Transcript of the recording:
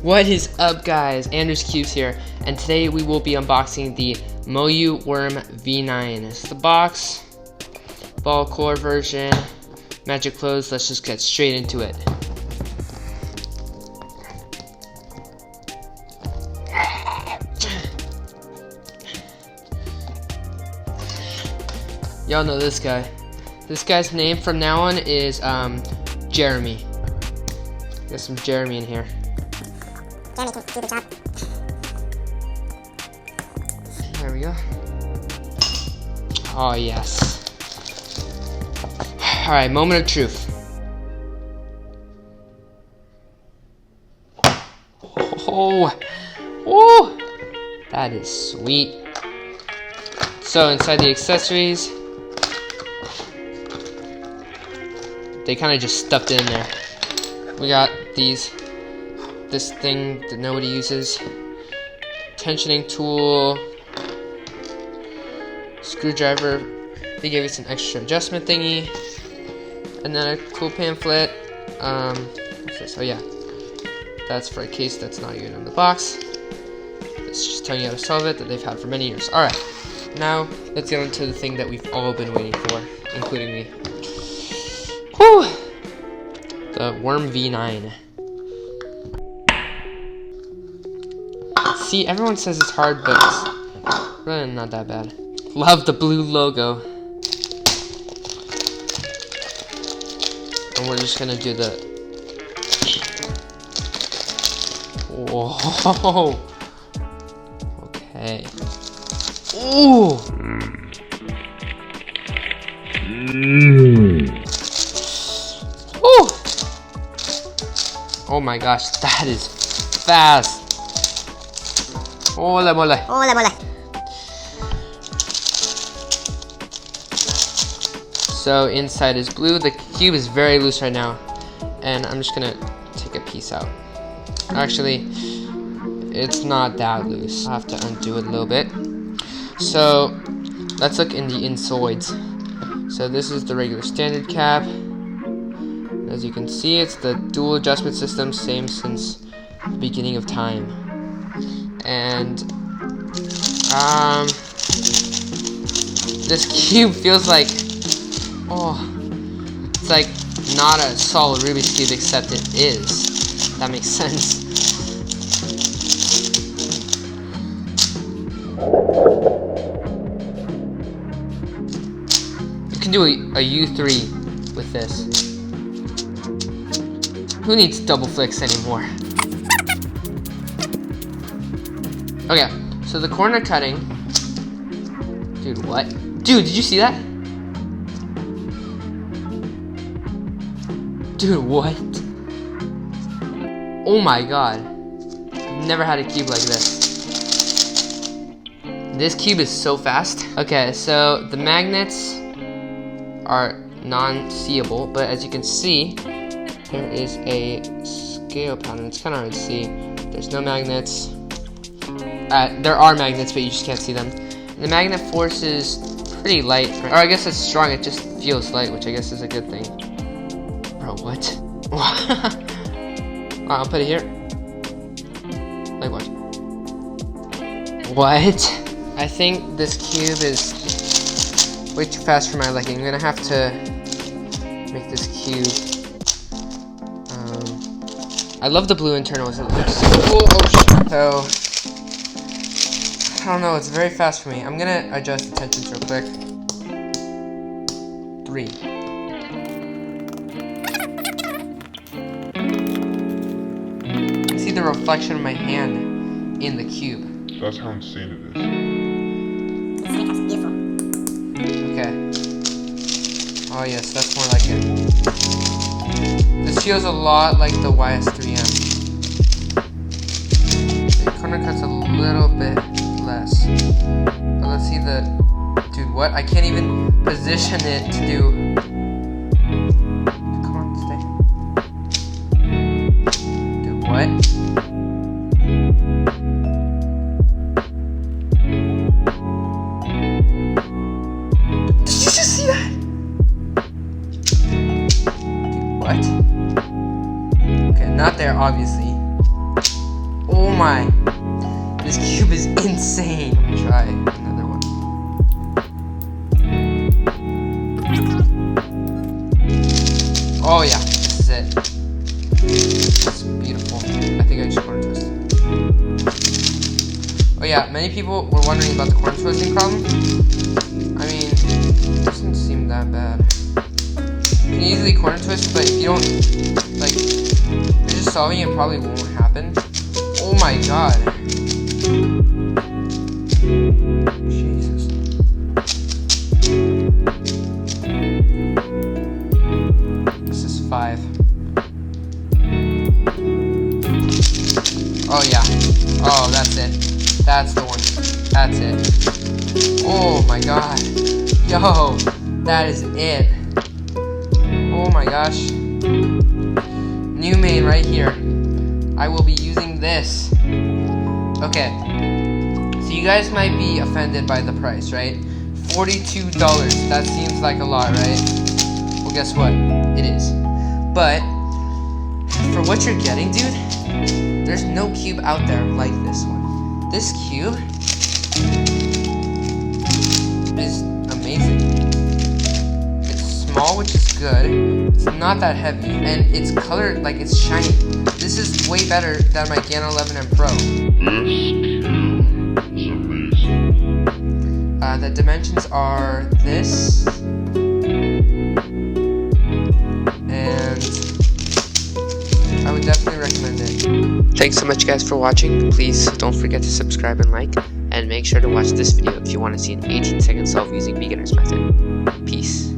What is up, guys? AndersCubes here, and today we will be unboxing the WeiLong WRM V9. It's the box, ball core version, magic clothes. Let's just get straight into it. Y'all know this guy. This guy's name from now on is Jeremy. Got some Jeremy in here. Jeremy can do the job. There we go. Oh, yes. Alright, moment of truth. Oh, that is sweet. So inside the accessories, they kind of just stuffed it in there. We got this thing that nobody uses, tensioning tool, screwdriver. They gave us an extra adjustment thingy, and then a cool pamphlet. What's this? Oh yeah, that's for a case that's not even in the box. It's just telling you how to solve it, that they've had for many years. All right, now let's get into the thing that we've all been waiting for, including me. Whew! The WRM V9. See, everyone says it's hard, but it's really not that bad. Love the blue logo. And we're just gonna do the... Whoa! Okay. Ooh! Ooh! Oh my gosh, that is fast! Hola mole. Hola, mole. So inside is blue. The cube is very loose right now, and I'm just gonna take a piece out. Actually, it's not that loose. I'll have to undo it a little bit. So let's look in the insides. So this is the regular standard cap. As you can see, it's the dual adjustment system, same since the beginning of time. And this cube feels like, it's like not a solid Rubik's cube, except it is. That makes sense. You can do a U3 with this. Who needs double flicks anymore? Okay, so the corner cutting. Dude, what? Dude, did you see that? Dude, what? Oh my god. Never had a cube like this. This cube is so fast. Okay, so the magnets are non-seeable, but as you can see, there is a scale pattern. It's kind of hard to see. There's no magnets. There are magnets, but you just can't see them. And the magnet force is pretty light. Or I guess it's strong, it just feels light, which I guess is a good thing. Bro, what? I'll put it here. Like what? What? I think this cube is way too fast for my liking. I'm gonna have to make this cube. I love the blue internals. It looks cool. So I don't know, it's very fast for me. I'm gonna adjust the tensions real quick. 3. I see the reflection of my hand in the cube. That's how insane it is. This makeup is beautiful. Okay. Oh yes, that's more like it. This feels a lot like the YS3M. The corner cut's a little bit less. But let's see the... Dude, what? I can't even position it to do... Come on, stay. Dude, what? Did you just see that? Dude, what? Okay, not there, obviously. Oh my. This cube is insane. Let me try another one. Oh yeah, this is it. It's beautiful. I think I just corner twisted. Oh yeah, many people were wondering about the corner twisting problem. I mean, it doesn't seem that bad. You can easily corner twist, but if you don't, like, you're just solving it, probably won't happen. Oh my god. Jesus. This is 5. Oh yeah. Oh, that's it. That's the one. That's it. Oh my god. Yo, that is it. Oh my gosh. New main right here. I will be using this. Okay. So you guys might be offended by the price, right? $42. That seems like a lot, right? Well, guess what? It is. But for what you're getting, dude, there's no cube out there like this one. This cube is amazing. It's small, which is good. It's not that heavy, and it's colored like it's shiny. This is way better than my Gano 11M Pro. This cube is amazing. The dimensions are this, and I would definitely recommend it. Thanks so much guys for watching. Please don't forget to subscribe and like, and make sure to watch this video if you want to see an 18-second solve using beginner's method. Peace.